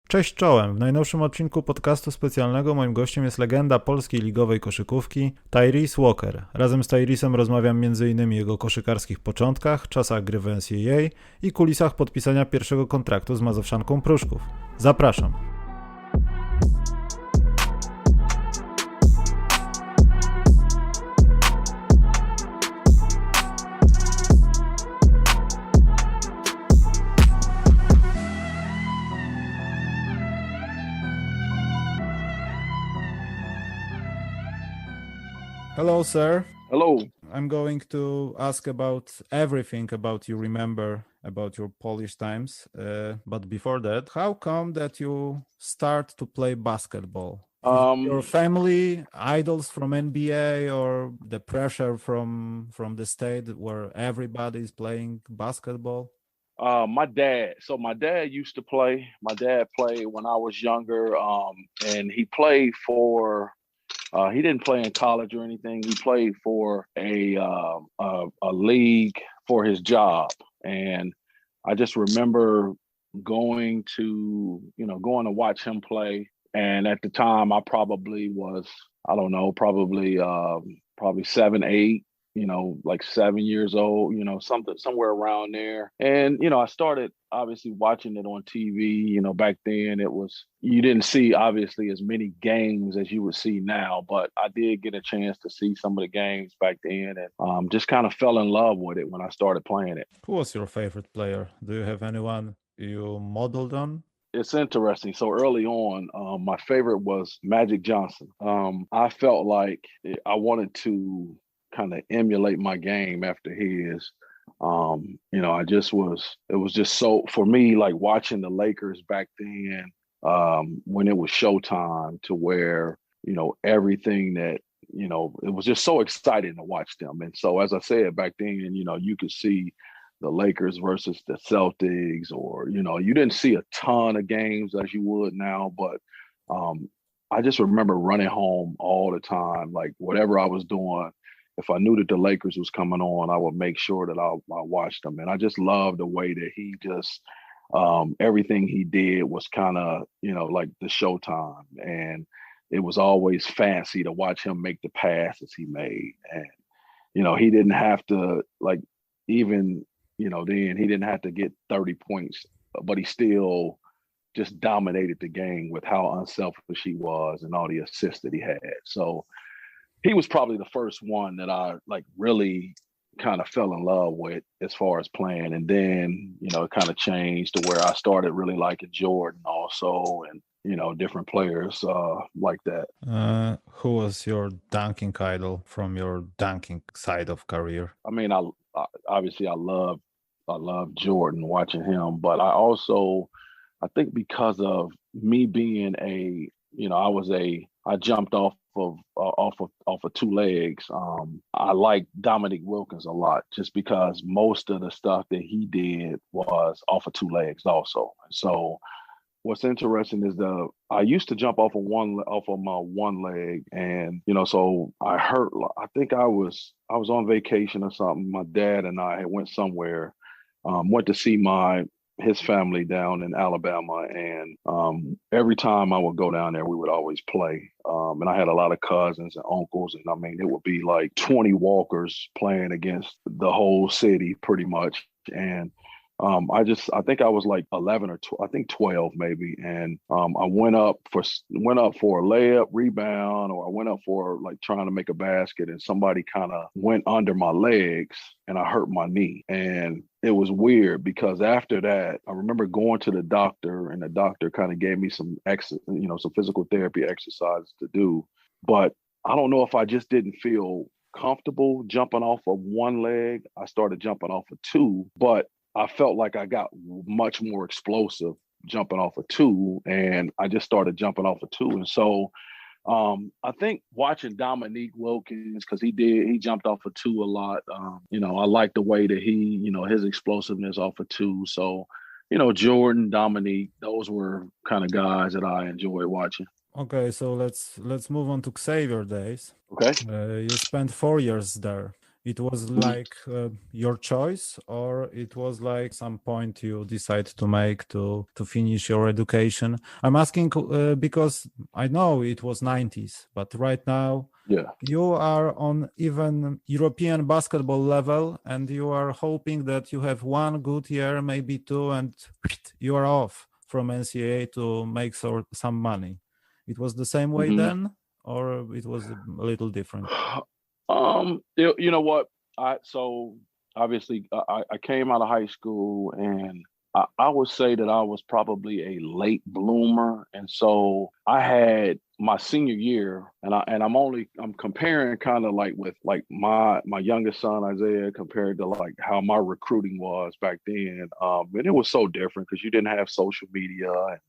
Cześć czołem! W najnowszym odcinku podcastu specjalnego moim gościem jest legenda polskiej ligowej koszykówki Tyrice'a Walker. Razem z Tyrice'em rozmawiam m.in. o jego koszykarskich początkach, czasach gry w NCAA i kulisach podpisania pierwszego kontraktu z mazowszanką Pruszków. Zapraszam! Hello, sir. Hello. I'm going to ask about everything about you remember about your Polish times. But before that, how come that you start to play basketball? Your family, idols from NBA, or the pressure from the state where everybody is playing basketball? My dad. So my dad used to play. My dad played when I was younger, and he played for. He didn't play in college or anything. He played for a league for his job, and I just remember going to watch him play. And at the time, I probably was, I don't know, probably 7, 8. Like 7 years old, somewhere around there. And, I started obviously watching it on TV. Back then you didn't see obviously as many games as you would see now, but I did get a chance to see some of the games back then and just kind of fell in love with it when I started playing it. Who was your favorite player? Do you have anyone you modeled on? It's interesting. So early on, my favorite was Magic Johnson. I felt like I wanted to kind of emulate my game after his. It was just so, for me, like watching the Lakers back then, when it was showtime, to where, everything that, it was just so exciting to watch them. And so, as I said back then, you could see the Lakers versus the Celtics, or, you didn't see a ton of games as you would now, but I just remember running home all the time, like whatever I was doing. If I knew that the Lakers was coming on, I would make sure that I watched them. And I just loved the way that he just, everything he did was kind of, like the showtime. And it was always fancy to watch him make the passes he made. And, he didn't have to, like, even, then he didn't have to get 30 points, but he still just dominated the game with how unselfish he was and all the assists that he had. So he was probably the first one that I really kind of fell in love with as far as playing. And then, it kind of changed to where I started really liking Jordan also, and, different players like that. Who was your dunking idol from your dunking side of career? I mean, I obviously I love Jordan, watching him, but I think because of me being I jumped off of two legs. I like Dominique Wilkins a lot, just because most of the stuff that he did was off of two legs also. So what's interesting is I used to jump off of my one leg, and so I hurt. I think I was on vacation or something. My dad and I had went somewhere, went to see his family down in Alabama, and every time I would go down there, we would always play. And I had a lot of cousins and uncles, and I mean, it would be like 20 Walkers playing against the whole city pretty much. And I think I was like 11 or 12 maybe, and I went up for a layup, rebound, or I went up for like trying to make a basket, and somebody kind of went under my legs, and I hurt my knee. And it was weird because after that, I remember going to the doctor, and the doctor kind of gave me some some physical therapy exercises to do, but I don't know if I just didn't feel comfortable jumping off of one leg. I started jumping off of two, but I felt like I got much more explosive jumping off of two, and I just started jumping off of two. And so I think watching Dominique Wilkins, because he jumped off of two a lot. I like the way that he, his explosiveness off of two. So, Jordan, Dominique, those were kind of guys that I enjoyed watching. Okay, so let's move on to Xavier days. Okay. You spent 4 years there. It was like your choice, or it was like some point you decide to make to finish your education? I'm asking because I know it was 90s, but right now you are on even European basketball level, and you are hoping that you have one good year, maybe two, and you are off from NCAA to make some money. It was the same way then, or it was a little different? You know what? So obviously I came out of high school, and I would say that I was probably a late bloomer. And so I had my senior year, and I'm comparing kind of like with like my youngest son, Isaiah, compared to like how my recruiting was back then. And it was so different because you didn't have social media, and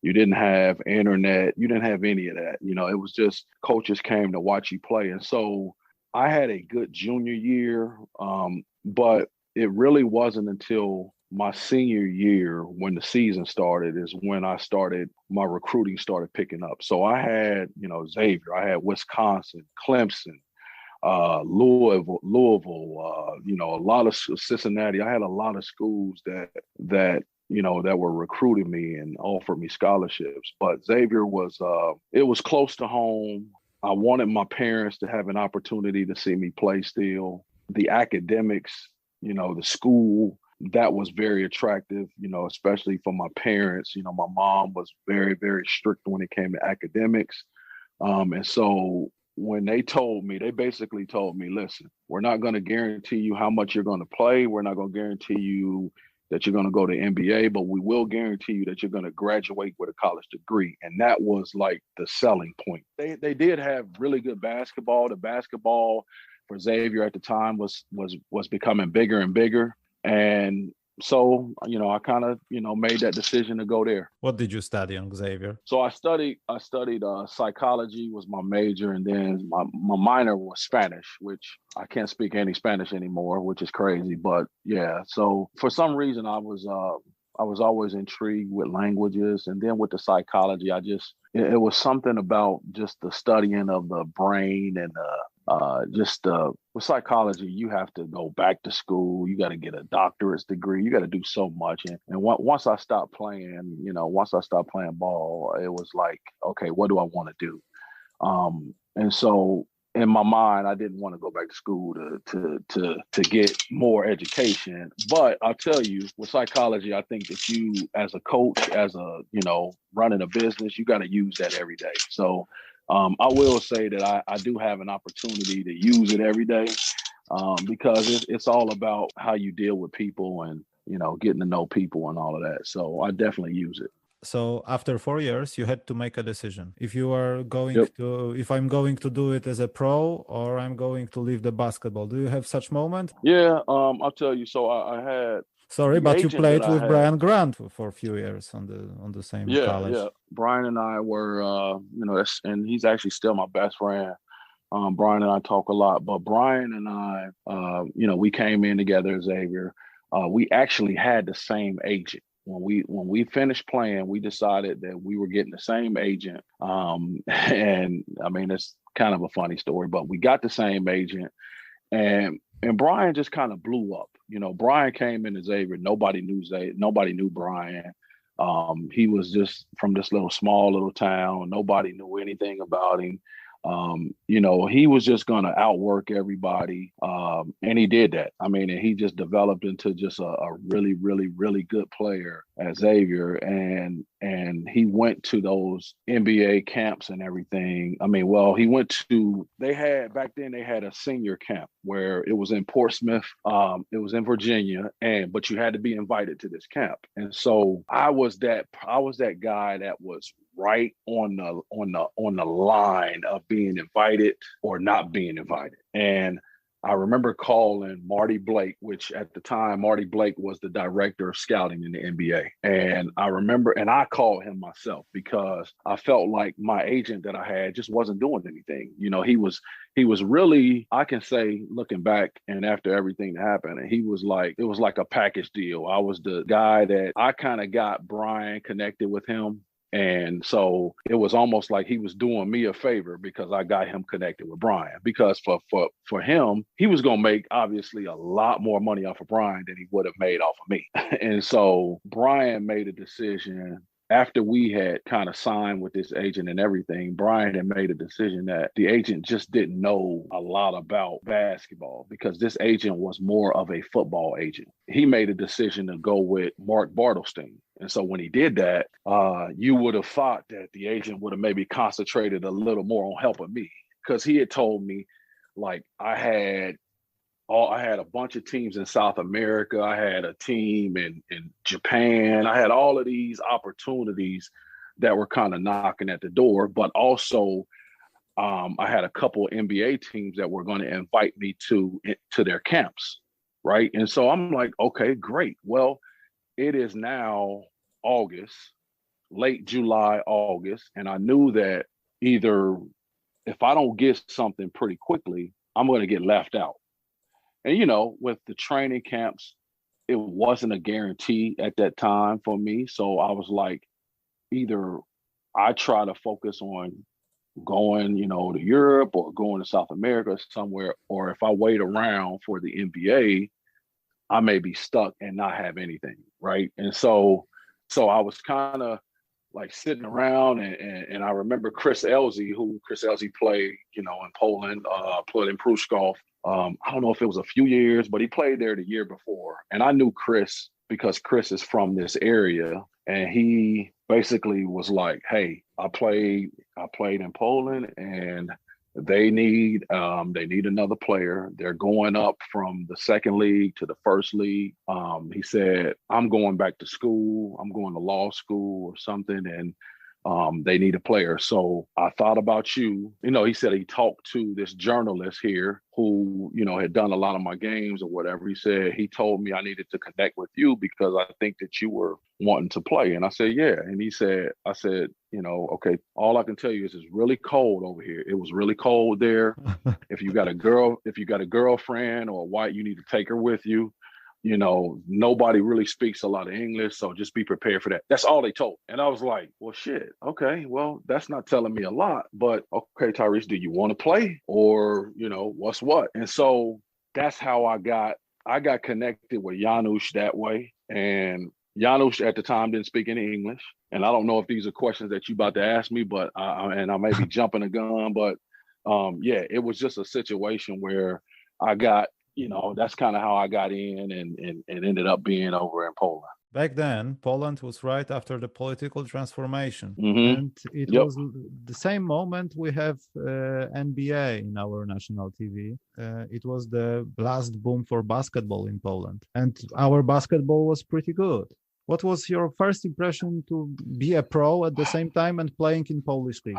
you didn't have internet, you didn't have any of that. You know, it was just coaches came to watch you play. And so I had a good junior year, but it really wasn't until my senior year when the season started is when my recruiting started picking up. So I had, Xavier, I had Wisconsin, Clemson, Louisville, a lot of Cincinnati. I had a lot of schools that were recruiting me and offered me scholarships. But Xavier it was close to home. I wanted my parents to have an opportunity to see me play still. The academics, the school, that was very attractive, especially for my parents. My mom was very, very strict when it came to academics. And so when they basically told me, listen, we're not going to guarantee you how much you're going to play. We're not going to guarantee you that you're going to go to NBA, but we will guarantee you that you're going to graduate with a college degree. And that was like the selling point. They did have really good basketball. The basketball for Xavier at the time was becoming bigger and bigger. And so, I kind of, made that decision to go there. What did you study on Xavier? So I studied psychology was my major, and then my minor was Spanish, which I can't speak any Spanish anymore, which is crazy. But yeah, so for some reason I was always intrigued with languages, and then with the psychology, it was something about just the studying of the brain and with psychology, you have to go back to school. You got to get a doctorate's degree. You got to do so much. And once I stopped playing, ball, it was like, okay, what do I want to do? And so in my mind, I didn't want to go back to school to get more education. But I'll tell you, with psychology, I think that you, as a coach, running a business, you got to use that every day. So I will say that I do have an opportunity to use it every day because it's all about how you deal with people and, getting to know people and all of that. So I definitely use it. So after 4 years, you had to make a decision. If you are going if I'm going to do it as a pro or I'm going to leave the basketball. Do you have such moment? Yeah, I'll tell you. So I had. Sorry, but you played with Brian Grant for a few years on the same college. Yeah. Brian and I were, and he's actually still my best friend. Brian and I talk a lot, but Brian and I, we came in together as Xavier. We actually had the same agent. When we finished playing, we decided that we were getting the same agent. And I mean, it's kind of a funny story, but we got the same agent, and Brian just kind of blew up. Brian came into Xavier. Nobody knew Brian. He was just from this small little town. Nobody knew anything about him. He was just going to outwork everybody. And he did that. I mean, and he just developed into just a really, really, really good player at Xavier. And he went to those NBA camps and everything. I mean, well, back then they had a senior camp where it was in Portsmouth. It was in Virginia, but you had to be invited to this camp. And so I was that guy that was right on the line of being invited or not being invited. And I remember calling Marty Blake, which at the time, Marty Blake was the director of scouting in the NBA. And I called him myself because I felt like my agent that I had just wasn't doing anything. He was really, I can say, looking back and after everything that happened, and it was like a package deal. I was the guy that I kind of got Brian connected with him. And so it was almost like he was doing me a favor because I got him connected with Brian. Because for him, he was going to make obviously a lot more money off of Brian than he would have made off of me. And so Brian made a decision after we had kind of signed with this agent and everything. Brian had made a decision that the agent just didn't know a lot about basketball because this agent was more of a football agent. He made a decision to go with Mark Bartelstein. And so when he did that, you would have thought that the agent would have maybe concentrated a little more on helping me, because he had told me, like, I had a bunch of teams in South America. I had a team in Japan. I had all of these opportunities that were kind of knocking at the door, but also I had a couple of NBA teams that were going to invite me to their camps, right? And so I'm like, okay, great. Well, it is now August, late July, August, and I knew that either if I don't get something pretty quickly, I'm going to get left out. And, you know, with the training camps, it wasn't a guarantee at that time for me. So I was like, either I try to focus on going, you know, to Europe or going to South America somewhere, or if I wait around for the NBA, I may be stuck and not have anything, right? And so I was kind of like sitting around, and I remember Chris Elzy played, you know, in Poland, played in Pruszków. I don't know if it was a few years, but he played there the year before. And I knew Chris because Chris is from this area, and he basically was like, hey, I played in Poland, and they need another player. They're going up from the second league to the first league. He said, I'm going back to school. I'm going to law school or something, and they need a player. So I thought about you. You know, he said he talked to this journalist here who, you know, had done a lot of my games or whatever. He said he told me I needed to connect with you because I think that you were wanting to play. And I said, yeah. And I said, you know, okay, all I can tell you is it's really cold over here. It was really cold there. If you got a girlfriend or a wife, you need to take her with you. You know, nobody really speaks a lot of English, so just be prepared for that. That's all they told. And I was like, well, shit, okay, well, that's not telling me a lot, but okay, Tyrice, do you want to play? Or, you know, what's what? And so that's how I got connected with Janusz that way. And Janusz at the time didn't speak any English. And I don't know if these are questions that you about to ask me, but and I may be jumping the gun, but yeah, it was just a situation where I got, you know, that's kind of how I got in and ended up being over in Poland. Back then, Poland was right after the political transformation. Mm-hmm. And it was the same moment we have NBA in our national TV. It was the last boom for basketball in Poland. And our basketball was pretty good. What was your first impression to be a pro at the same time and playing in Polish league?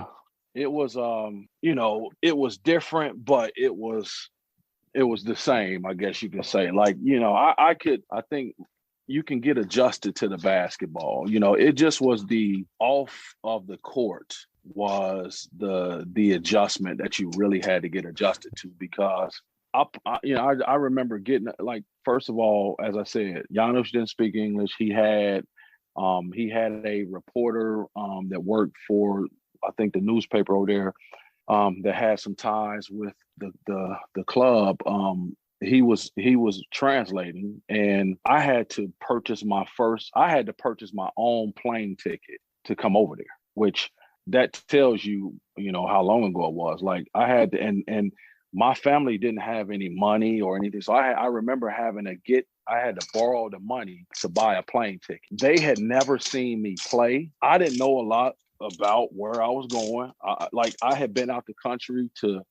It was, you know, it was different, but it was the same, I guess you could say. Like, you know, I think you can get adjusted to the basketball. You know, it just was the off of the court was the adjustment that you really had to get adjusted to, because I remember getting, like, first of all, as I said, Janusz didn't speak English. He had a reporter that worked for, I think, the newspaper over there that had some ties with the club. He was translating, and I had to purchase my own plane ticket to come over there, which that tells you, you know, how long ago it was. Like, I had to, and my family didn't have any money or anything. So I remember I had to borrow the money to buy a plane ticket. They had never seen me play. I didn't know a lot about where I was going. I had been out the country to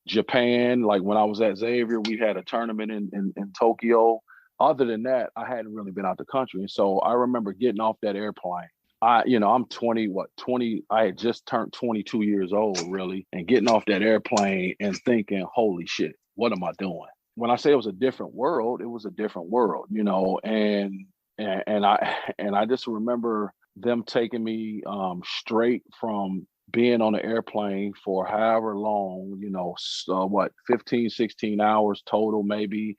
Japan. Like, when I was at Xavier, we had a tournament in Tokyo. Other than that, I hadn't really been out the country. And so I remember getting off that airplane. I'm 20, I had just turned 22 years old, really, and getting off that airplane and thinking, holy shit, what am I doing? When I say it was a different world, it was a different world, you know, and I just remember them taking me straight from being on the airplane for however long, you know, 15, 16 hours total, maybe,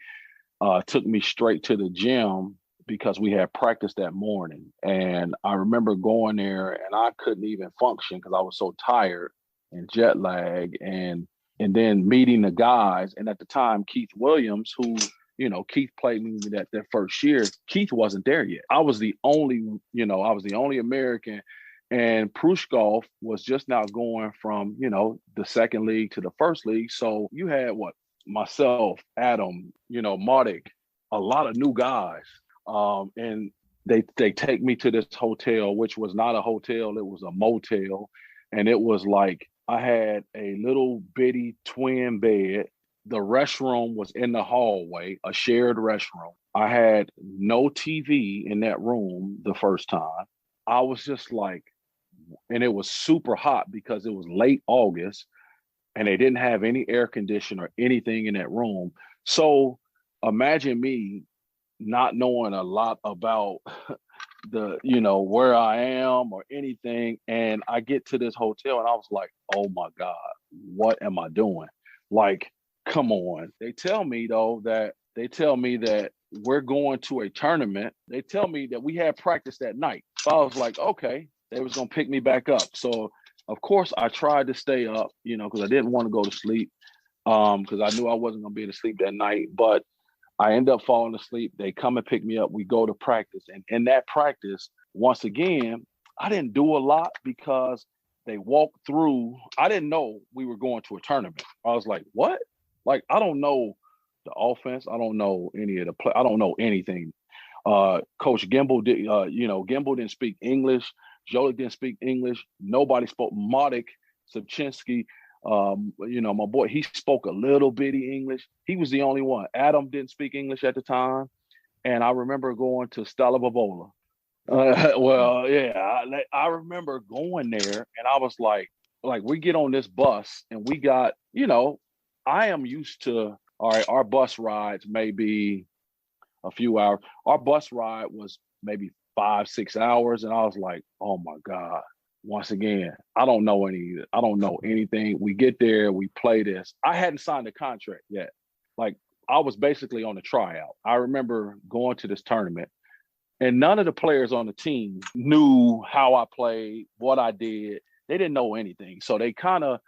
took me straight to the gym because we had practice that morning. And I remember going there and I couldn't even function because I was so tired and jet lag. And then meeting the guys. And at the time, Keith Williams, who, you know, Keith played me that first year, Keith wasn't there yet. I was the only American. And Prushkov was just now going from, you know, the second league to the first league. So you had myself, Adam, you know, Mardik, a lot of new guys. And they take me to this hotel, which was not a hotel, it was a motel. And it was like, I had a little bitty twin bed. The restroom was in the hallway, a shared restroom. I had no TV in that room the first time. I was just like, and it was super hot because it was late August and they didn't have any air conditioner or anything in that room. So imagine me not knowing a lot about where I am or anything. And I get to this hotel and I was like, oh my God, what am I doing? Like, come on. They tell me that we're going to a tournament. They tell me that we had practice that night. So I was like, okay, they was going to pick me back up. So of course I tried to stay up, you know, because I didn't want to go to sleep because I knew I wasn't going to be able to sleep that night. But I end up falling asleep. They come and pick me up. We go to practice. And in that practice, once again, I didn't do a lot because they walked through. I didn't know we were going to a tournament. I was like, what? Like, I don't know the offense. I don't know any of the play. I don't know anything. Coach Gimbel Gimbel didn't speak English. Jolie didn't speak English. Nobody spoke. Mardik Subchinsky, my boy, he spoke a little bitty English. He was the only one. Adam didn't speak English at the time. And I remember going to Stella Bavola. I remember going there and I was like, we get on this bus and we got, I am used to, all right, our bus rides may be a few hours. Our bus ride was maybe 5-6 hours. And I was like, oh my God, once again, I don't know anything. We get there, we play this. I hadn't signed a contract yet. Like, I was basically on a tryout. I remember going to this tournament and none of the players on the team knew how I played, what I did. They didn't know anything. So they kind of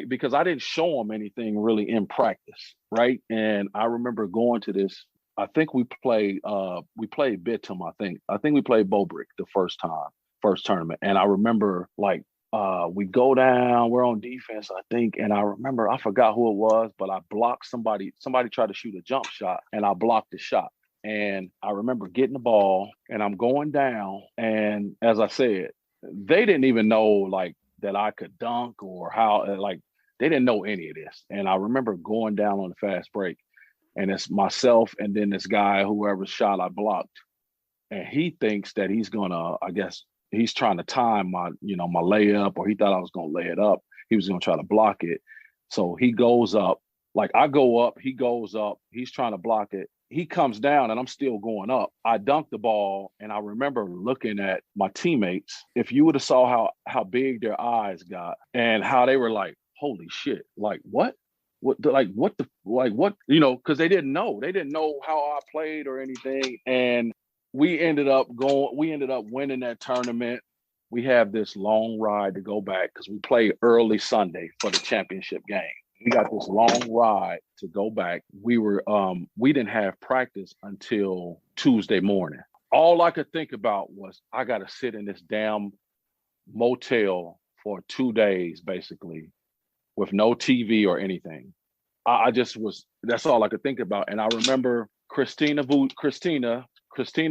because I didn't show them anything really in practice, right? And I remember going to this, I think we played Bitum, I think we played Bobrick the first tournament. And I remember we go down, we're on defense, I think. And I remember, I forgot who it was, but I blocked somebody tried to shoot a jump shot and I blocked the shot. And I remember getting the ball and I'm going down. And as I said, they didn't even know that I could dunk or how, they didn't know any of this. And I remember going down on the fast break and it's myself and then this guy, whoever's shot I blocked. And he thinks that he's gonna, I guess he's trying to time my layup, or he thought I was gonna lay it up. He was gonna try to block it. So he goes up, I go up, he goes up, he's trying to block it. He comes down and I'm still going up. I dunked the ball and I remember looking at my teammates. If you would have saw how big their eyes got and how they were like, holy shit, what? Because they didn't know how I played or anything. And we ended up winning that tournament. We have this long ride to go back because we played early Sunday for the championship game. We got this long ride to go back. We didn't have practice until Tuesday morning. All I could think about was I got to sit in this damn motel for 2 days, basically, with no TV or anything. That's all I could think about. And I remember Christina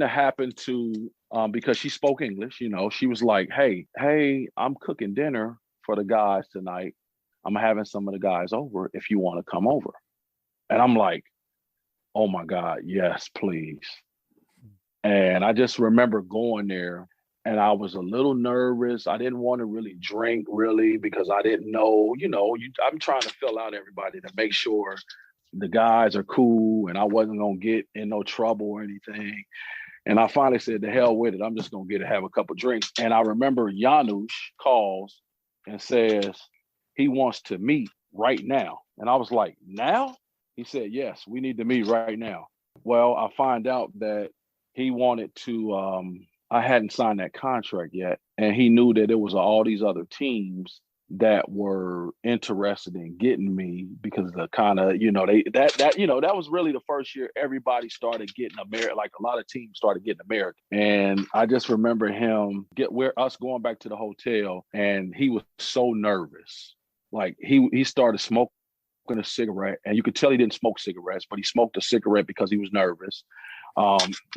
happened to, because she spoke English, she was like, hey, I'm cooking dinner for the guys tonight. I'm having some of the guys over if you want to come over. And I'm like, oh my God, yes, please. And I just remember going there and I was a little nervous. I didn't want to really drink because I didn't know, I'm trying to fill out everybody to make sure the guys are cool and I wasn't going to get in no trouble or anything. And I finally said, the hell with it. I'm just going to have a couple drinks. And I remember Janusz calls and says, he wants to meet right now. And I was like, now? He said, yes, we need to meet right now. Well, I find out that he wanted to, I hadn't signed that contract yet. And he knew that there was all these other teams that were interested in getting me because of the kind of, that was really the first year everybody started getting American, like a lot of teams started getting American. And I just remember us going back to the hotel, and he was so nervous. Like he started smoking a cigarette, and you could tell he didn't smoke cigarettes, but he smoked a cigarette because he was nervous.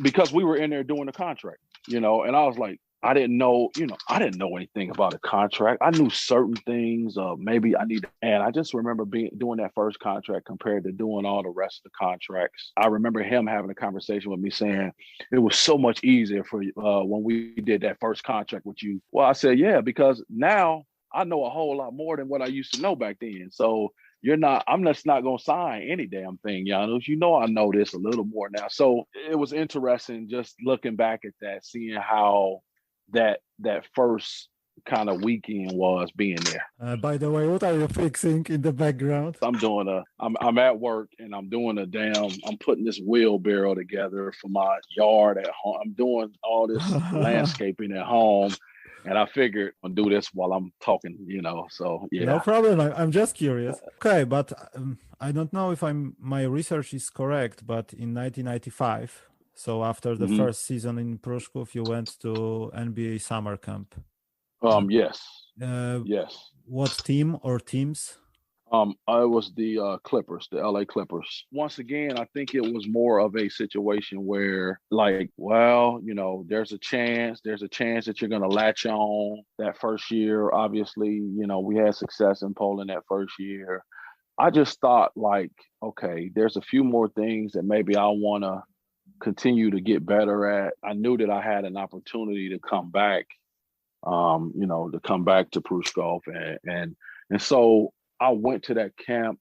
Because we were in there doing the contract, and I was like, I didn't know anything about a contract. I knew certain things. Maybe and I just remember doing that first contract compared to doing all the rest of the contracts. I remember him having a conversation with me saying it was so much easier for when we did that first contract with you. Well, I said, yeah, because now I know a whole lot more than what I used to know back then. So I'm just not going to sign any damn thing, Janos. I know this a little more now. So it was interesting just looking back at that, seeing how that first kind of weekend was being there. By the way, what are you fixing in the background? I'm at work, and I'm putting this wheelbarrow together for my yard at home. I'm doing all this landscaping at home. And I figured I'll do this while I'm talking, so yeah. No problem. I'm just curious. Okay, but I don't know if my research is correct, but in 1995, so after the first season in Pruszków, you went to NBA summer camp. Yes. Yes. What team or teams? I was the Clippers, the LA Clippers. Once again, I think it was more of a situation where, there's a chance that you're going to latch on that first year. Obviously, we had success in Poland that first year. I just thought okay, there's a few more things that maybe I want to continue to get better at. I knew that I had an opportunity to come back, to Pruszków. And so I went to that camp,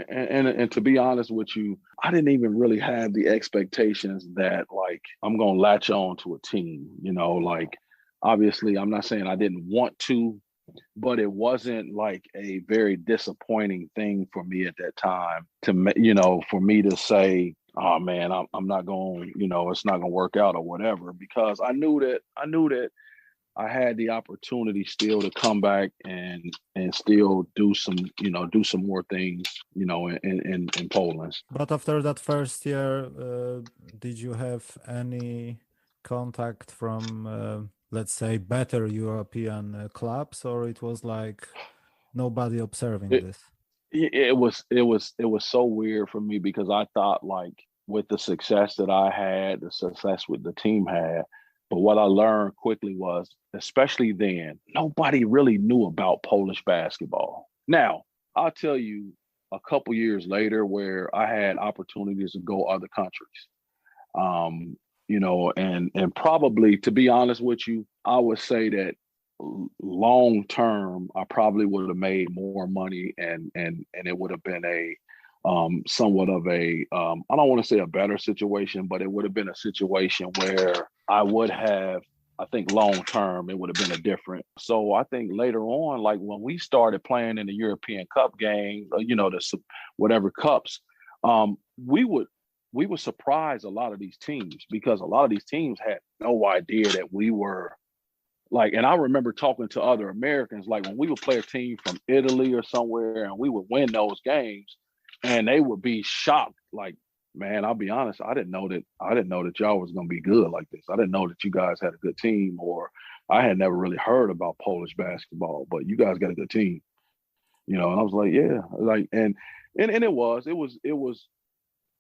and to be honest with you, I didn't even really have the expectations that I'm going to latch on to a team, obviously I'm not saying I didn't want to, but it wasn't a very disappointing thing for me at that time for me to say, oh man, I'm not going, it's not going to work out or whatever, because I knew that I had the opportunity still to come back and still do some more things, in Poland. But after that first year, did you have any contact from, let's say, better European clubs, or it was nobody observing this? It was so weird for me, because I thought with the success that I had, the success with the team had. But what I learned quickly was, especially then, nobody really knew about Polish basketball. Now, I'll tell you a couple years later where I had opportunities to go other countries. And probably, to be honest with you, I would say that long term, I probably would have made more money, and it would have been somewhat of I don't want to say a better situation, but it would have been a situation where I would have, I think long term, it would have been a different. So I think later on, when we started playing in the European Cup game, whatever cups, we would surprise a lot of these teams, because a lot of these teams had no idea that we were and I remember talking to other Americans, when we would play a team from Italy or somewhere, and we would win those games, and they would be shocked. Man, I'll be honest, I didn't know that y'all was going to be good like this. I didn't know that you guys had a good team, or I had never really heard about Polish basketball, but you guys got a good team, and I was like, yeah, and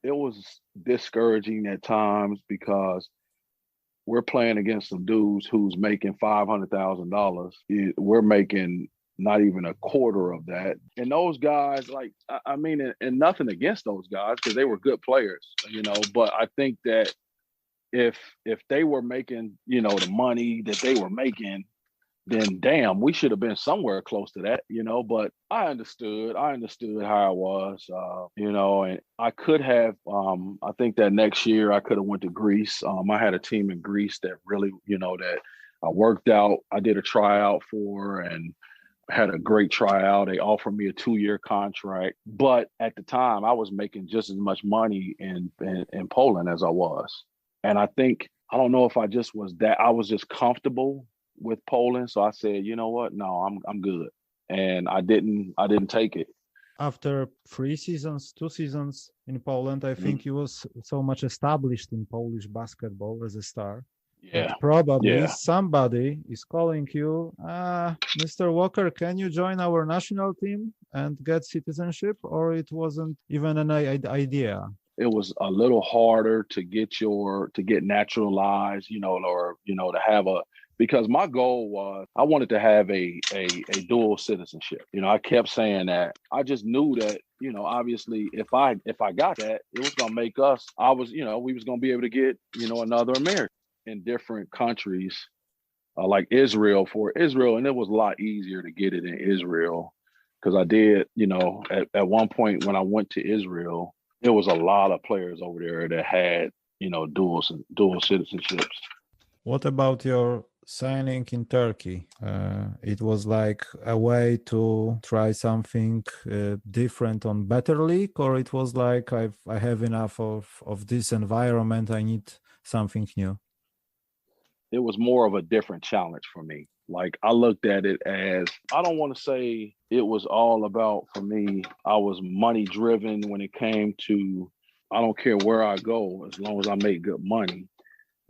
it was discouraging at times, because we're playing against some dudes who's making $500,000. We're making not even a quarter of that. And those guys, and nothing against those guys, because they were good players, but I think that if they were making, the money that they were making, then damn, we should have been somewhere close to that, but I understood how it was, and I could have, I think that next year I could have went to Greece. I had a team in Greece that really, that I worked out. I did a tryout for, and had a great tryout. They offered me a 2-year contract, but at the time I was making just as much money in Poland as I was. And I think I don't know if I was just comfortable with Poland. So I said, you know what? No, I'm good. And I didn't take it. After 2 seasons in Poland, I think he was so much established in Polish basketball as a star. Yeah. That probably somebody is calling you, Mr. Walker, can you join our national team and get citizenship? Or it wasn't even an idea? It was a little harder to get naturalized, to have because my goal was I wanted to have a dual citizenship. I kept saying that. I just knew that, obviously if I got that, it was going to make us, we was going to be able to get, another American in different countries, like Israel, and it was a lot easier to get it in Israel because I did, at one point when I went to Israel, there was a lot of players over there that had, dual citizenships. What about your signing in Turkey? It was like a way to try something different on better league, or it was like I have enough of this environment, I need something new? It was more of a different challenge for me. Like I looked at it as, I don't want to say it was all about, for me, I was money driven when it came to, I don't care where I go as long as I make good money.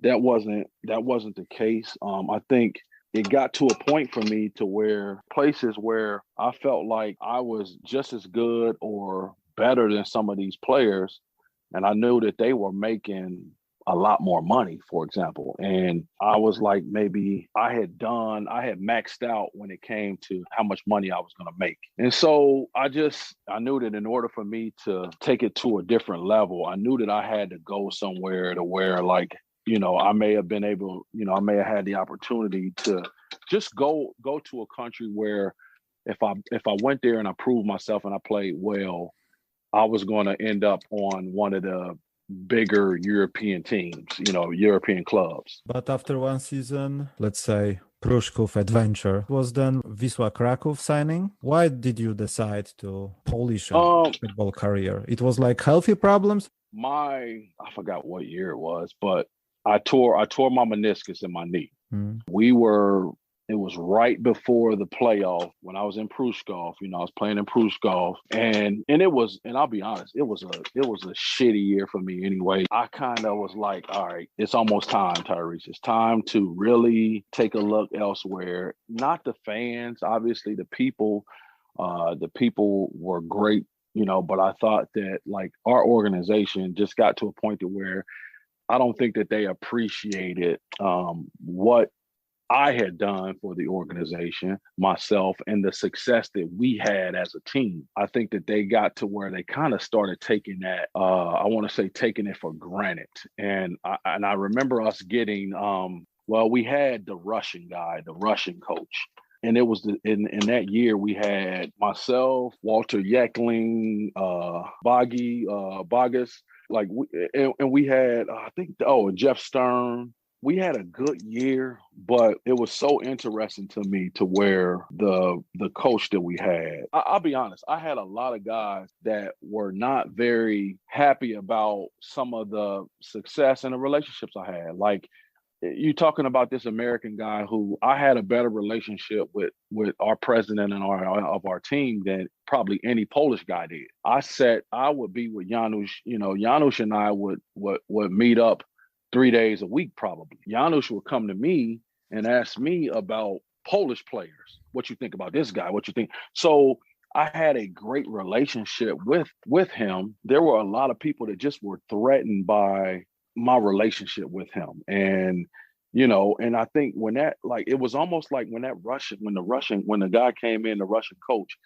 That wasn't the case. I think it got to a point for me to where places where I felt like I was just as good or better than some of these players, and I knew that they were making a lot more money, for example. And I was like, maybe I had maxed out when it came to how much money I was going to make. And so I knew that in order for me to take it to a different level, I knew that I had to go somewhere to where, like, I may have been able, I may have had the opportunity to just go to a country where if I went there and I proved myself and I played well, I was going to end up on one of the bigger European teams, European clubs. But after one season, let's say Pruszków adventure, was then Wisła Kraków signing. Why did you decide to polish a basketball career? It was like healthy problems? I forgot what year it was, but I tore my meniscus in my knee. It was right before the playoff when I was in Pruszków. I was playing in Pruszków, and I'll be honest, it was a shitty year for me anyway. I kind of was like, all right, it's almost time, Tyrice. It's time to really take a look elsewhere. Not the fans, obviously the people were great, but I thought that like our organization just got to a point to where I don't think that they appreciated what I had done for the organization, myself, and the success that we had as a team. I think that they got to where they kind of started taking that, taking it for granted. And I remember us getting, we had the Russian coach. And it was in that year we had myself, Walter Yekling, Bogus, we had, Jeff Stern. We had a good year, but it was so interesting to me to where the coach that we had, I'll be honest, I had a lot of guys that were not very happy about some of the success and the relationships I had. Like, you talking about this American guy who I had a better relationship with our president and of our team than probably any Polish guy did. I would be with Janusz, Janusz and I would meet up 3 days a week, probably. Janusz would come to me and ask me about Polish players. What you think about this guy? What you think? So I had a great relationship with him. There were a lot of people that just were threatened by my relationship with him. And, and I think when that, like, it was almost like when the guy came in, the Russian coach,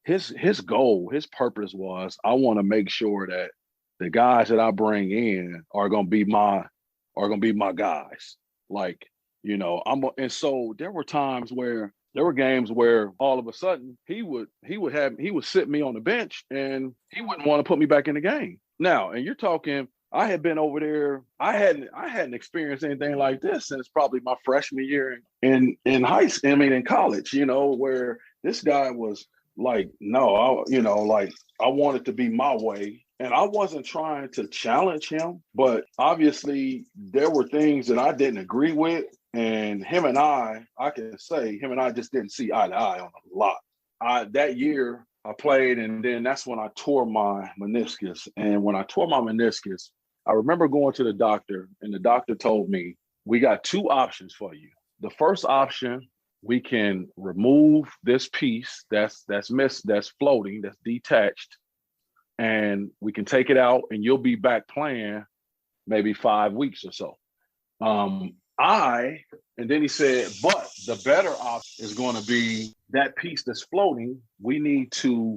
his goal, his purpose was, I want to make sure that the guys that I bring in are gonna be my guys. Like, and so there were times where there were games where all of a sudden he would sit me on the bench and he wouldn't want to put me back in the game. Now, and you're talking, I had been over there, I hadn't experienced anything like this since probably my freshman year in college, where this guy was like, no, I want it to be my way. And I wasn't trying to challenge him, but obviously there were things that I didn't agree with. And him and I can say, him and I just didn't see eye to eye on a lot. That year I played, and then that's when I tore my meniscus. And when I tore my meniscus, I remember going to the doctor, and the doctor told me, we got two options for you. The first option, we can remove this piece that's floating, that's detached, and we can take it out and you'll be back playing maybe 5 weeks or so. And then he said, but the better option is going to be that piece that's floating. We need to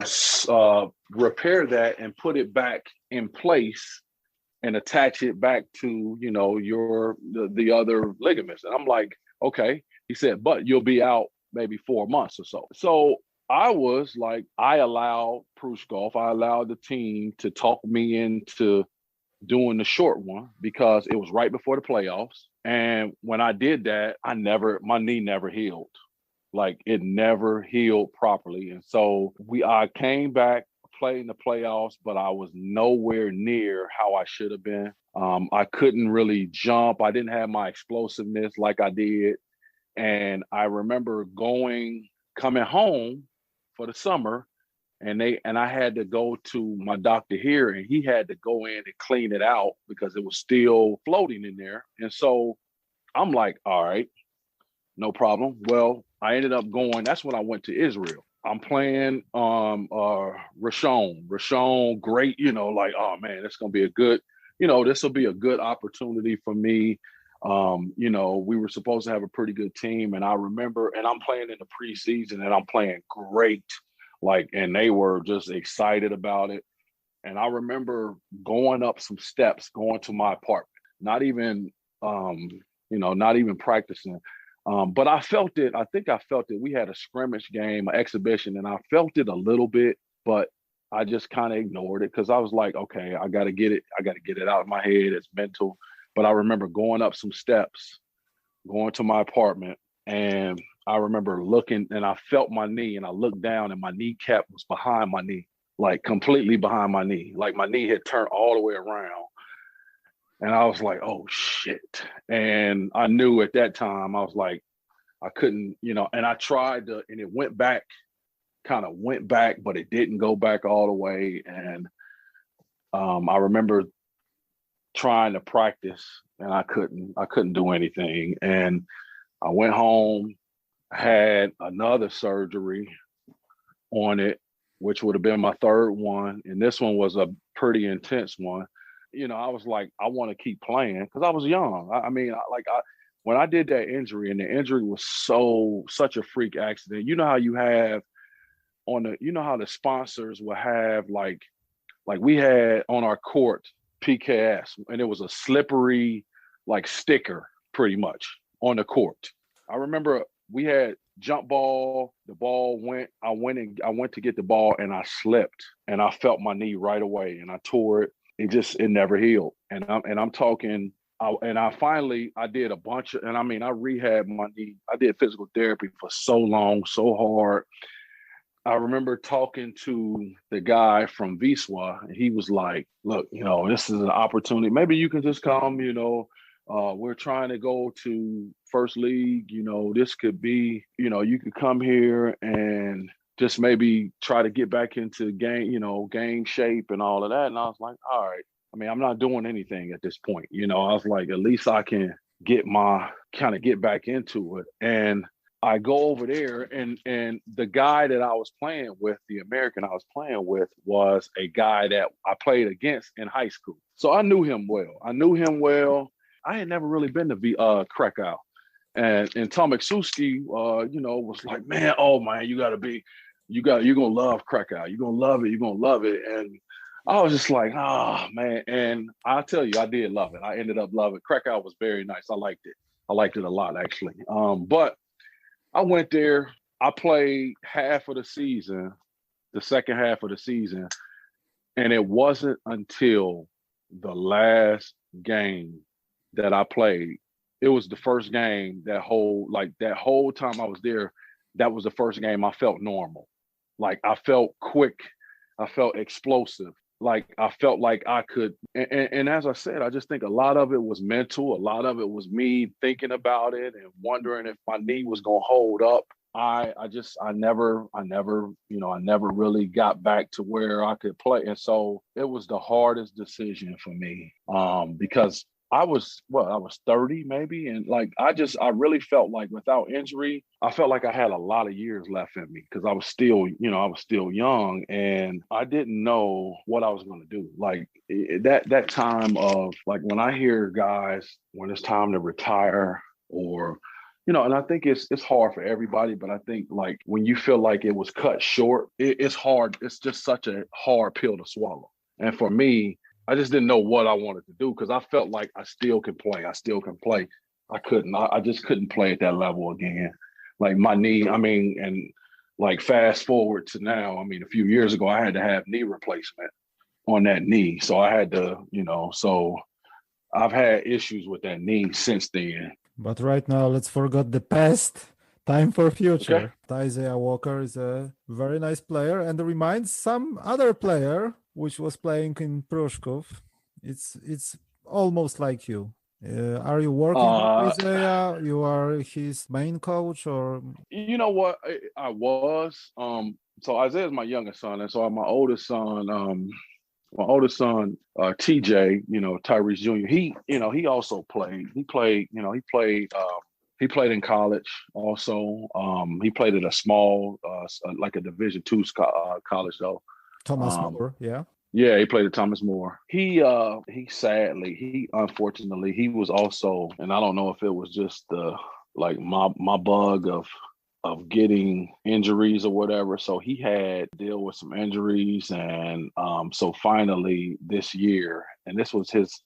repair that and put it back in place and attach it back to, you know, the other ligaments. And I'm like, okay. He said, but you'll be out maybe 4 months or so. So I was like, I allowed the team to talk me into doing the short one because it was right before the playoffs. And when I did that, my knee never healed. Like, it never healed properly. And so I came back, played in the playoffs, but I was nowhere near how I should have been. I couldn't really jump. I didn't have my explosiveness like I did. And I remember coming home for the summer, and I had to go to my doctor here, and he had to go in and clean it out because it was still floating in there. And so I'm like, all right, no problem. Well, I ended up going, that's when I went to Israel. I'm playing Rashon, great, you know, like, oh man, it's gonna be this will be a good opportunity for me. You know, we were supposed to have a pretty good team, and I remember, and I'm playing in the preseason, and I'm playing great, like, and they were just excited about it. And I remember going up some steps, going to my apartment, not even practicing. But I felt it. I think I felt it. We had a scrimmage game, an exhibition, and I felt it a little bit, but I just kind of ignored it because I was like, okay, I got to get it. I got to get it out of my head. It's mental. But I remember going up some steps, going to my apartment, and I remember looking, and I felt my knee, and I looked down, and my kneecap was behind my knee, like completely behind my knee. Like my knee had turned all the way around. And I was like, oh, shit. And I knew at that time, I was like, I couldn't, and I tried to, and it kind of went back, but it didn't go back all the way. And I remember trying to practice, and I couldn't do anything. And I went home, had another surgery on it, which would have been my third one. And this one was a pretty intense one. I was like, I want to keep playing because I was young. When I did that injury, and the injury was such a freak accident. You know how you have how the sponsors will have like we had on our court PKS, and it was a slippery like sticker pretty much on the court. I remember we had jump ball. The ball went. I went to get the ball, and I slipped, and I felt my knee right away, and I tore it. It never healed. And I'm talking. I did a bunch of, I rehabbed my knee. I did physical therapy for so long, so hard. I remember talking to the guy from Wisła, and he was like, look, this is an opportunity. Maybe you can just come, we're trying to go to first league. This could be, you could come here and just maybe try to get back into game shape and all of that. And I was like, all right. I'm not doing anything at this point. I was like, at least I can get back into it. And I go over there, and the guy that I was playing with, the American I was playing with, was a guy that I played against in high school. So I knew him well. I had never really been to Krakow. And Tomek Kubień, was like, man, you're going to love Krakow. You're going to love it. You're going to love it. And I was just like, oh, man. And I'll tell you, I did love it. I ended up loving it. Krakow was very nice. I liked it. I liked it a lot, actually. But I went there. I played half of the season, the second half of the season. And it wasn't until the last game that I played. It was the first game that whole time I was there. That was the first game I felt normal. Like, I felt quick. I felt explosive. like I felt like I could, and as I said, I just think a lot of it was mental. A lot of it was me thinking about it and wondering if my knee was going to hold up. I never really got back to where I could play. And so it was the hardest decision for me because I was 30 maybe. And like, I really felt like without injury, I felt like I had a lot of years left in me because I was still young and I didn't know what I was going to do. Like that time of like, when I hear guys, when it's time to retire or, and I think it's hard for everybody, but I think like when you feel like it was cut short, it's hard. It's just such a hard pill to swallow. And for me, I just didn't know what I wanted to do because I felt like I still can play. I couldn't. I just couldn't play at that level again. Like my knee, and like fast forward to now, a few years ago, I had to have knee replacement on that knee. So I had to, so I've had issues with that knee since then. But right now, let's forget the past. Time for future. Okay. Tyrice'a Walker is a very nice player and reminds some other player which was playing in Pruszków. It's almost like you. Are you working with Tyrice'a? You are his main coach, or? You know what? I was. So Isaiah is my youngest son, and so my oldest son, TJ, Tyrese Jr. He also played. He played in college also. He played at a small, like a Division II college though. Thomas More, yeah. Yeah, he played at Thomas More. He unfortunately, he was also, and I don't know if it was just my bug of getting injuries or whatever. So he had to deal with some injuries. And so finally this year, and this was his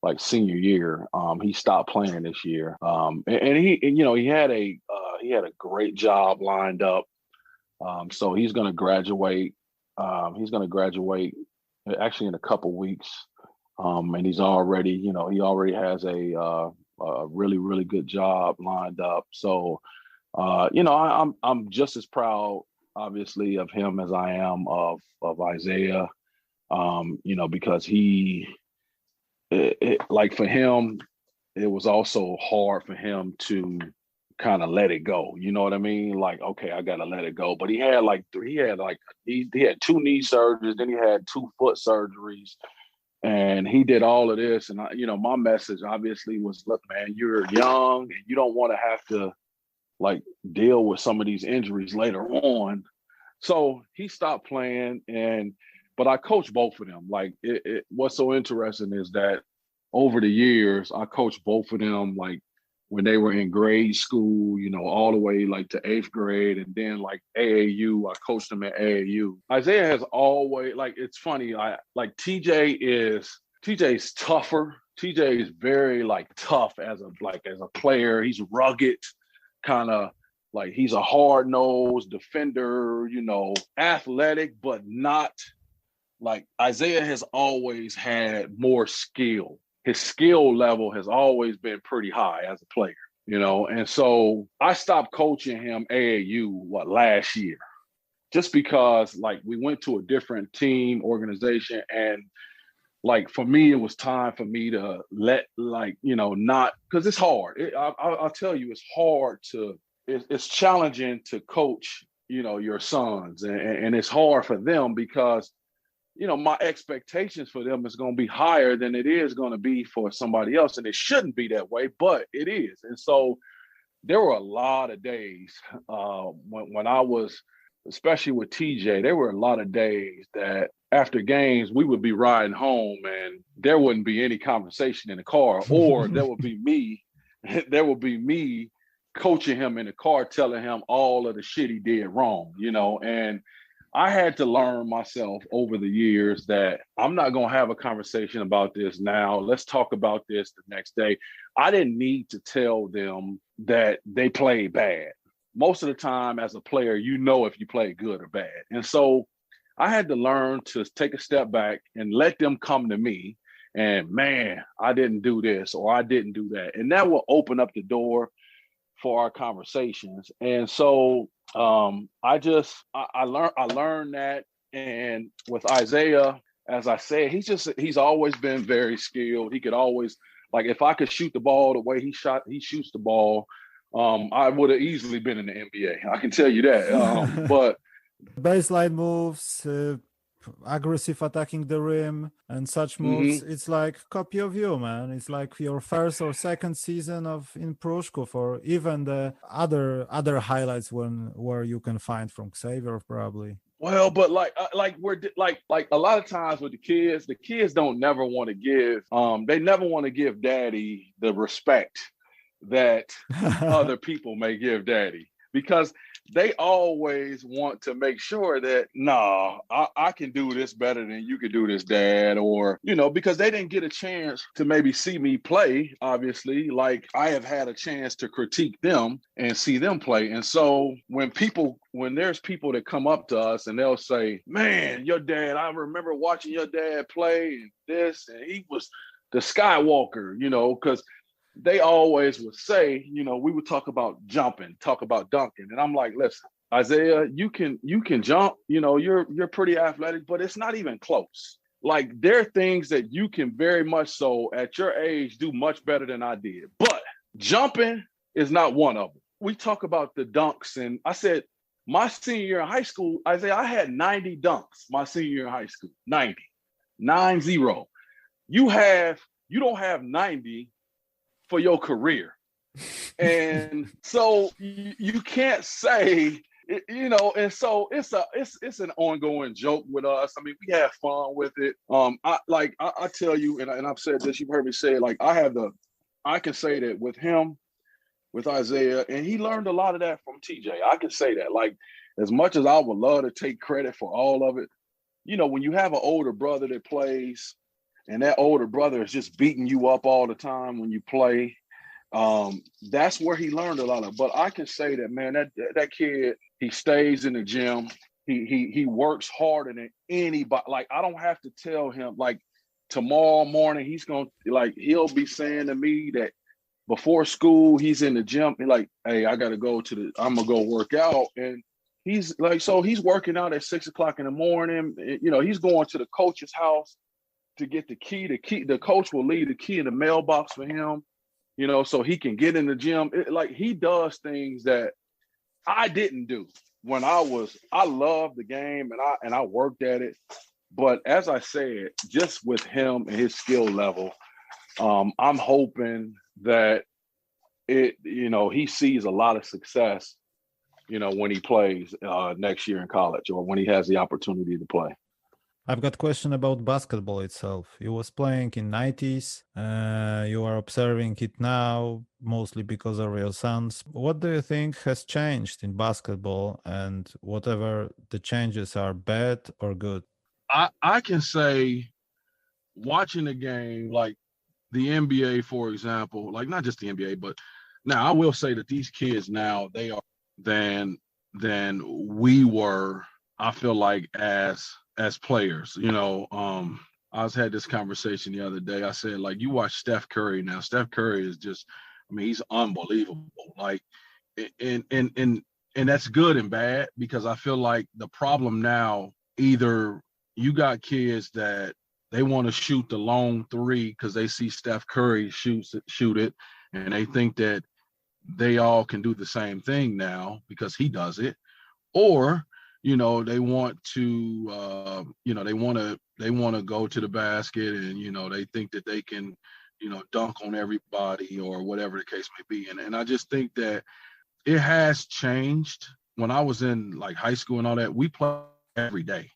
like senior year, he stopped playing this year. And he had a great job lined up. So he's going to graduate. Actually in a couple weeks. And he's already, he already has a really, really good job lined up. So, I'm just as proud, obviously, of him as I am of Isaiah, because like for him, it was also hard for him to kind of let it go. You know what I mean? Like, okay, I got to let it go. But he had he had 2 knee surgeries, then he had 2 foot surgeries. And he did all of this. And, my message obviously was, look, man, you're young and you don't want to have to like deal with some of these injuries later on. So he stopped playing. But I coached both of them. Like what's so interesting is that over the years, I coached both of them, like when they were in grade school, all the way like to 8th grade. And then like AAU, I coached them at AAU. Isaiah has always, like, it's funny. TJ's tougher. TJ is very like tough as a player. He's rugged, kind of like he's a hard-nosed defender, athletic, but not like Isaiah has always had more skill. His skill level has always been pretty high as a player, and so I stopped coaching him AAU last year, just because like we went to a different team organization, and like for me it was time for me to let not, because it's hard. I'll tell you, it's hard it's challenging to coach your sons, and it's hard for them because my expectations for them is going to be higher than it is going to be for somebody else. And it shouldn't be that way, but it is. And so there were a lot of days when I was, especially with TJ, there were a lot of days that after games, we would be riding home and there wouldn't be any conversation in the car, or there would be me coaching him in the car, telling him all of the shit he did wrong, and I had to learn myself over the years that I'm not going to have a conversation about this now. Let's talk about this the next day. I didn't need to tell them that they played bad. Most of the time as a player, if you play good or bad. And so I had to learn to take a step back and let them come to me and, man, I didn't do this or I didn't do that. And that will open up the door for our conversations. And so I learned that. And with Isaiah, as I said, he's always been very skilled. He could always, like, if I could shoot the ball the way he shoots the ball, I would have easily been in the NBA. I can tell you that. But baseline moves, aggressive attacking the rim and such moves, it's like copy of you, man. It's like your first or second season in Pruszków, or even the other highlights where you can find from Xavier probably. Well, but we're a lot of times with the kids don't never want to give they never want to give daddy the respect that other people may give daddy, because they always want to make sure that, I can do this better than you can do this, Dad, or, because they didn't get a chance to maybe see me play, obviously, like I have had a chance to critique them and see them play. And so when there's people that come up to us and they'll say, man, your dad, I remember watching your dad play and this, and he was the Skywalker, because they always would say, we would talk about jumping, talk about dunking. And I'm like, listen, Isaiah, you can jump, you're pretty athletic, but it's not even close. Like, there are things that you can very much so at your age do much better than I did. But jumping is not one of them. We talk about the dunks, and I said, my senior year in high school, Isaiah, I had 90 dunks my senior year in high school. 90. 9-0. You don't have 90 for your career. And so you can't say, and so it's an ongoing joke with us. I mean, we have fun with it. I tell you, and I've said this, you've heard me say it, like I can say that with him, with Isaiah, and he learned a lot of that from TJ. I can say that, like, as much as I would love to take credit for all of it, when you have an older brother that plays, and that older brother is just beating you up all the time when you play, that's where he learned a lot of. But I can say that, man, that kid, he stays in the gym. He works harder than anybody. Like, I don't have to tell him, like, tomorrow morning he'll be saying to me that before school he's in the gym. He's like, hey, I'm gonna go work out. And he's like, so he's working out at 6 o'clock in the morning. He's going to the coach's house to get the key. The coach will leave the key in the mailbox for him, so he can get in the gym. He does things that I didn't do when I loved the game and I worked at it. But as I said, just with him and his skill level, I'm hoping that he sees a lot of success, when he plays next year in college, or when he has the opportunity to play. I've got a question about basketball itself. You was playing in 90s. You are observing it now, mostly because of your sons. What do you think has changed in basketball, and whatever the changes are, bad or good? I can say, watching the game, like the NBA, for example, like not just the NBA, but now I will say that these kids now, they are than we were, I feel like, as players. I had this conversation the other day. I said, like, you watch Steph Curry now. Steph Curry is just, he's unbelievable. Like, and that's good and bad, because I feel like the problem now, either you got kids that they want to shoot the long three because they see Steph Curry shoot it, and they think that they all can do the same thing now because he does it, or they want to, they want to go to the basket, and they think that they can, dunk on everybody or whatever the case may be. And I just think that it has changed. When I was in like high school and all that, we play every day.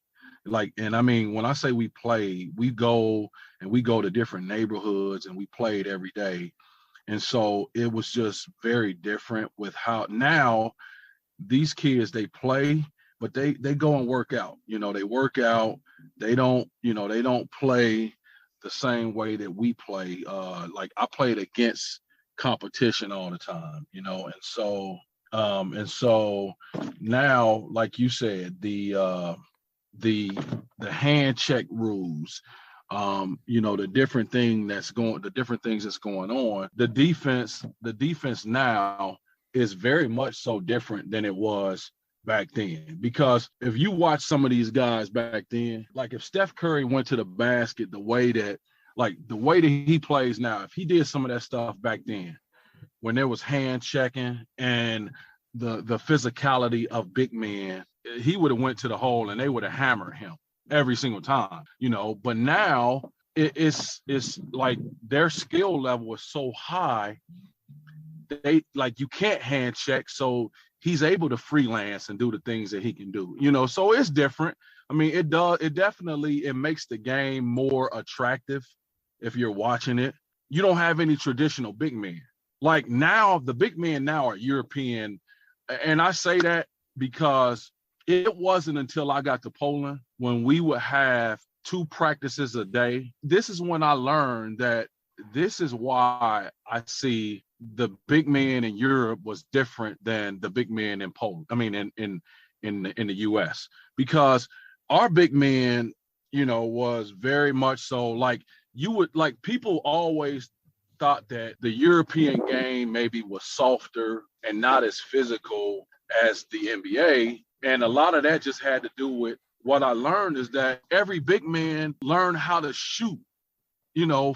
Like, and I mean, when I say we play, we go to different neighborhoods and we played every day. And so it was just very different with how now these kids, they play, but they go and work out. They work out. They don't play the same way that we play. Like, I played against competition all the time, and so now, like you said, the hand check rules, the different things that's going on. The defense now is very much so different than it was back then, because if you watch some of these guys back then, like if Steph Curry went to the basket the way that he plays now, if he did some of that stuff back then, when there was hand checking and the physicality of big men, he would have went to the hole and they would have hammered him every single time, But now it's like their skill level is so high, they like you can't hand check, so he's able to freelance and do the things that he can do, So it's different. I mean, it definitely makes the game more attractive if you're watching it. You don't have any traditional big men. Like now, the big men now are European. And I say that because it wasn't until I got to Poland when we would have 2 practices a day. This is when I learned that this is why I see the big man in Europe was different than the big man in Poland. I mean, in the US, because our big man, was very much so like people always thought that the European game maybe was softer and not as physical as the NBA. And a lot of that just had to do with what I learned is that every big man learned how to shoot,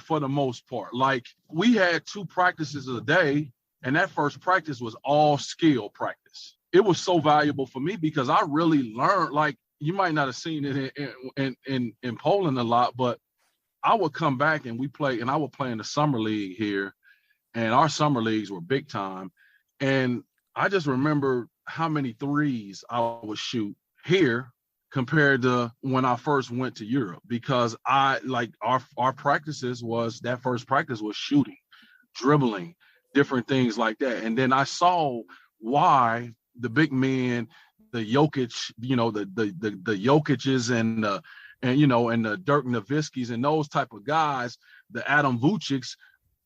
for the most part. Like we had 2 practices a day, and that first practice was all skill practice. It was so valuable for me because I really learned, like you might not have seen it in Poland a lot, but I would come back and I would play in the summer league here, and our summer leagues were big time. And I just remember how many threes I would shoot here compared to when I first went to Europe, because our practices was that first practice was shooting, dribbling, different things like that. And then I saw why the big men, the Jokic, the Jokic's and the Dirk Nowitzki's and those type of guys, the Adam Vucic's,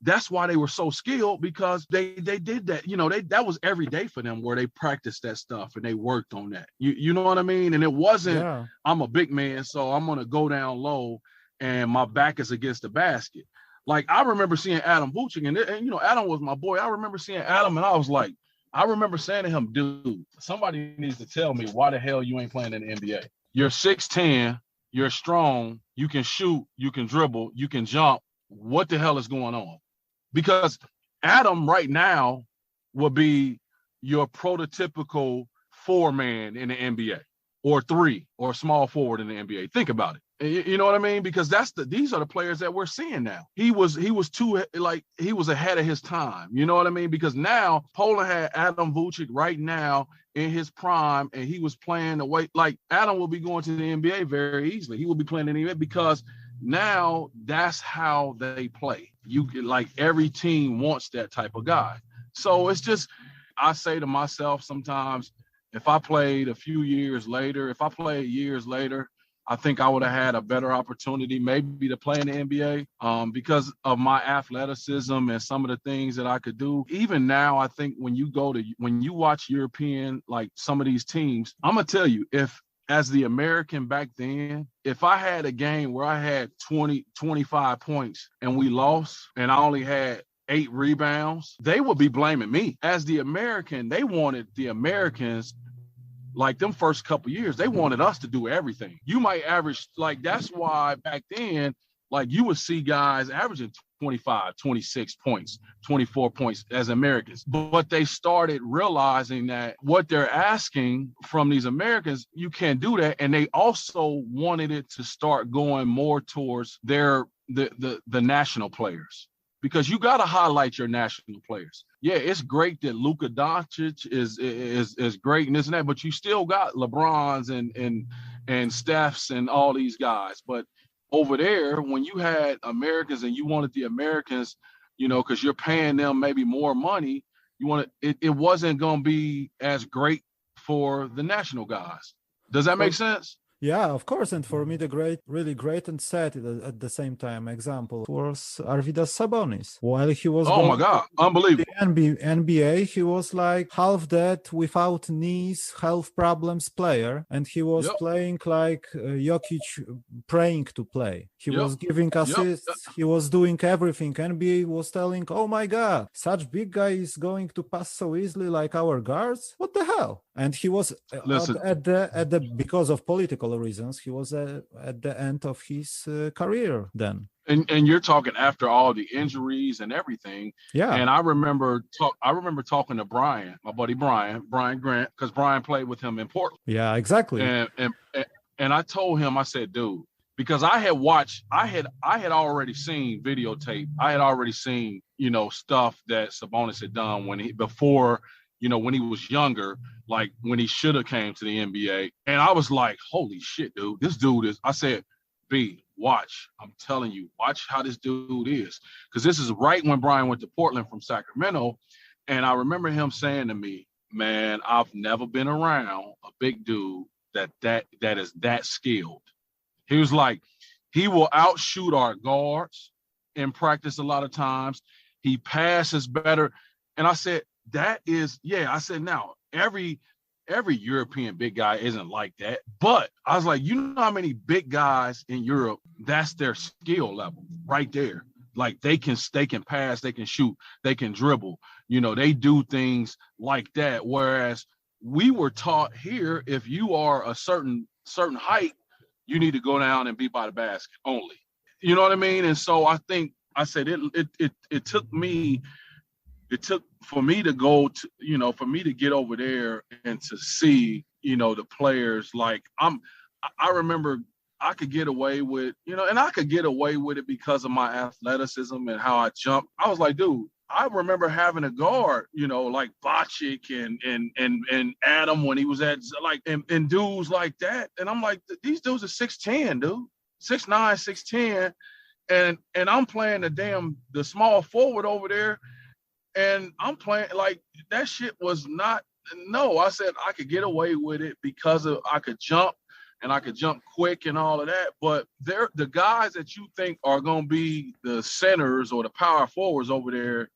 that's why they were so skilled, because they did that. That was every day for them, where they practiced that stuff and they worked on that. You know what I mean? And it wasn't, I'm a big man, so I'm going to go down low and my back is against the basket. Like I remember seeing Adam Vucic, and Adam was my boy. I remember seeing Adam and I remember saying to him, dude, somebody needs to tell me why the hell you ain't playing in the NBA. You're 6'10", you're strong, you can shoot, you can dribble, you can jump. What the hell is going on? Because Adam right now will be your prototypical 4-man in the NBA, or 3, or small forward in the NBA. Think about it. You know what I mean? Because these are the players that we're seeing now. He was ahead of his time. You know what I mean? Because now Poland had Adam Vucic right now in his prime, and he was playing the way like Adam will be going to the NBA very easily. He will be playing in the NBA because now that's how they play. Every team wants that type of guy. So it's just, I say to myself sometimes, if I played years later, I think I would have had a better opportunity maybe to play in the NBA because of my athleticism and some of the things that I could do. Even now, I think when you watch European, like some of these teams, I'm going to tell you, as the American back then, if I had a game where I had 20, 25 points and we lost and I only had 8 rebounds, they would be blaming me. As the American, they wanted the Americans, like them first couple years, they wanted us to do everything. You might average, that's why back then, you would see guys averaging 25, 26 points, 24 points as Americans. But they started realizing that what they're asking from these Americans, you can't do that. And they also wanted it to start going more towards the national players, because you got to highlight your national players. Yeah, it's great that Luka Doncic is great and this and that, but you still got LeBrons and Stephs and all these guys. But over there, when you had Americans and you wanted the Americans, because you're paying them maybe more money, it wasn't going to be as great for the national guys. Does that make sense? Yeah, of course. And for me, the really great and sad at the same time example was Arvydas Sabonis. While he was Oh my God, unbelievable. The NBA, he was like half dead, without knees, health problems player, and he was playing like Jokic praying to play. He was giving assists, he was doing everything. NBA was telling, "Oh my God, such big guy is going to pass so easily like our guards? What the hell?" And he was at the because of political reasons, he was at the end of his career then. And you're talking after all the injuries and everything. Yeah. And I remember talking to Brian, my buddy Brian Grant, because Brian played with him in Portland. Yeah, exactly. And I told him, I said, dude, because I had already seen videotape. I had already seen, stuff that Sabonis had done when he was younger, like when he should have came to the NBA. And I was like, holy shit, dude, this dude is, I said, B, watch. I'm telling you, watch how this dude is. Because this is right when Brian went to Portland from Sacramento. And I remember him saying to me, man, I've never been around a big dude that is that skilled. He was like, he will outshoot our guards in practice a lot of times. He passes better. And I said, I said, now, every European big guy isn't like that. But I was like, you know how many big guys in Europe, that's their skill level right there. Like they can pass, they can shoot, they can dribble. They do things like that. Whereas we were taught here, if you are a certain height, you need to go down and be by the basket only. You know what I mean? And so I think I said it took for me to go to, for me to get over there and to see, the players like I remember I could get away with, and I could get away with it because of my athleticism and how I jumped. I was like, dude, I remember having a guard, like Bocic and Adam when he was at like, and dudes like that. And I'm like, these dudes are 6'10", dude, 6'9", 6'10". And I'm playing the small forward over there. And I'm playing like that shit was not, no, I said I could get away with it because I could jump and I could jump quick and all of that. But the guys that you think are going to be the centers or the power forwards over there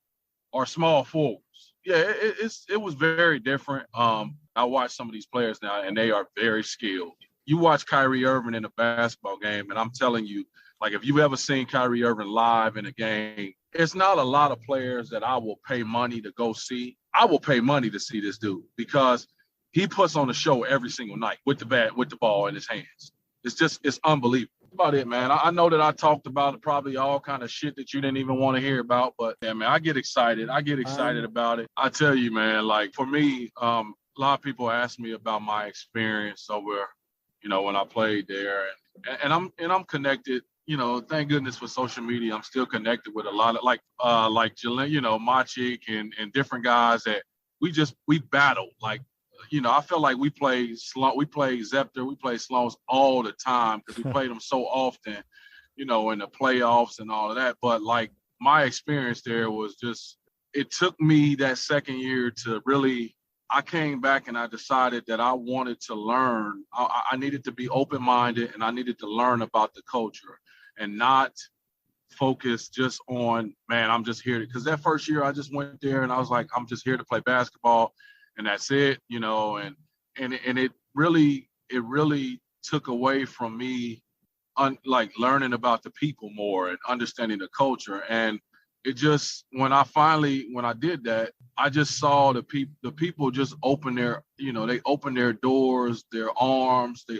are small forwards. Yeah, it was very different. I watch some of these players now and they are very skilled. You watch Kyrie Irving in a basketball game and I'm telling you, like if you've ever seen Kyrie Irving live in a game, it's not a lot of players that I will pay money to go see. I will pay money to see this dude because he puts on a show every single night with the ball in his hands. It's unbelievable. That's about it, man. I know that I talked about probably all kind of shit that you didn't even want to hear about, but yeah, man, I get excited. About it. I tell you, man, like for me, a lot of people ask me about my experience over, when I played there, and I'm connected. Thank goodness for social media. I'm still connected with a lot of like Maciek and different guys that we battle. Like, I feel like we play Zepter, we play Sloans all the time because we played them so often, in the playoffs and all of that. But like my experience there was just, it took me that second year to really, I came back and I decided that I wanted to learn. I needed to be open-minded and I needed to learn about the culture and not focus just on, man, I'm just here because that first year I just went there and I was like, I'm just here to play basketball and that's it, and it really took away from me like learning about the people more and understanding the culture. And it just, when I did that, I just saw the people just open their, they opened their doors, their arms, they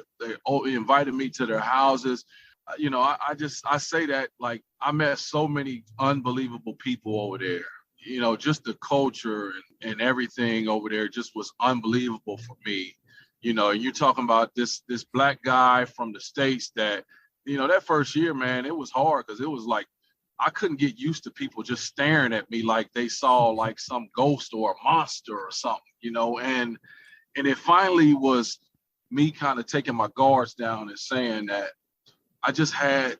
invited me to their houses. I say that like I met so many unbelievable people over there. Just the culture and everything over there just was unbelievable for me. You're talking about this black guy from the States that, that first year, man, it was hard because it was like I couldn't get used to people just staring at me like they saw like some ghost or a monster or something, and it finally was me kind of taking my guards down and saying that I just had,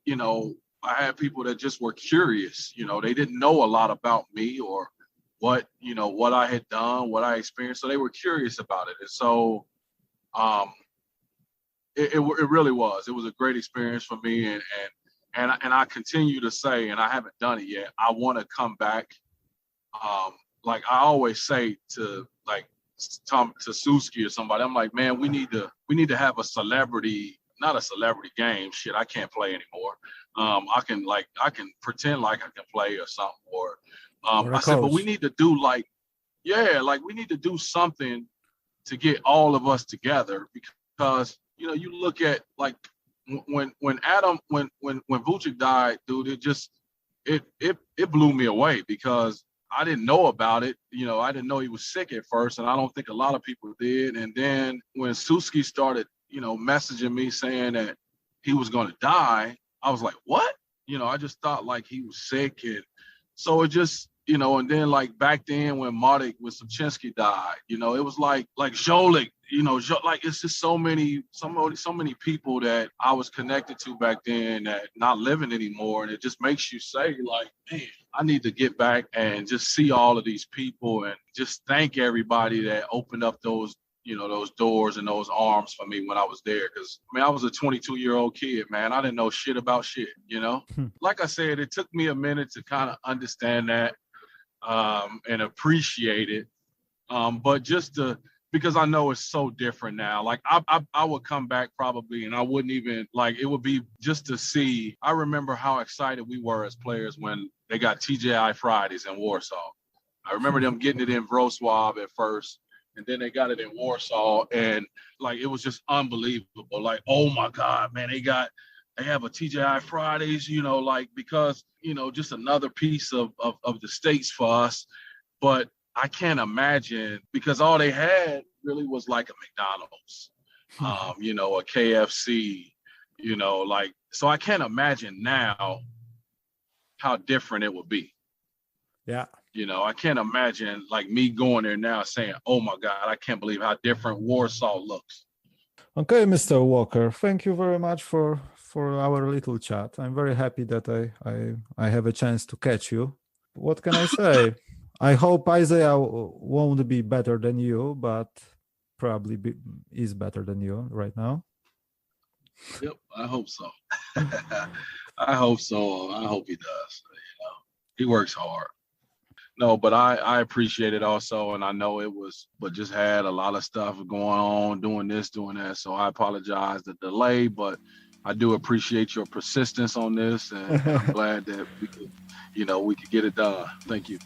I had people that just were curious, they didn't know a lot about me or what I had done, what I experienced. So they were curious about it. And so It really was. It was a great experience for me, and I continue to say, and I haven't done it yet, I want to come back. Like I always say to like Tom Suski or somebody, I'm like, man, we need to have a celebrity, not a celebrity game. Shit, I can't play anymore. I can pretend like I can play or something. Or I said, but we need to do we need to do something to get all of us together, because you look at like when Vucic died, dude, it blew me away, because I didn't know about it. I didn't know he was sick at first, and I don't think a lot of people did. And then when Suski started, messaging me saying that he was going to die, I was like, what? I just thought like he was sick. And so it just, and then like back then when Marek Wisoczinski died, it was like Jolik, like it's just so many people that I was connected to back then that not living anymore. And it just makes you say like, man, I need to get back and just see all of these people and just thank everybody that opened up those doors and those arms for me when I was there. Because, I was a 22-year-old kid, man. I didn't know shit about shit, Like I said, it took me a minute to kind of understand that and appreciate it. But just because I know it's so different now. Like, I would come back probably, and I wouldn't even, like, it would be just to see. I remember how excited we were as players when they got TGI Fridays in Warsaw. I remember them getting it in Wrocław at first, and then they got it in Warsaw, and like it was just unbelievable. Like, oh my God, man, they have a TGI Fridays, because just another piece of the States for us. But I can't imagine, because all they had really was like a McDonald's, a KFC, so I can't imagine now how different it would be. Yeah. I can't imagine like me going there now saying, oh my God, I can't believe how different Warsaw looks. Okay, Mr. Walker, thank you very much for our little chat. I'm very happy that I have a chance to catch you. What can I say? I hope Isaiah won't be better than you, but probably is better than you right now. Yep, I hope so. I hope so. I hope he does. He works hard. No, but I appreciate it also, and I know but just had a lot of stuff going on, doing this, doing that. So I apologize the delay, but I do appreciate your persistence on this, and I'm glad that we could get it done. Thank you.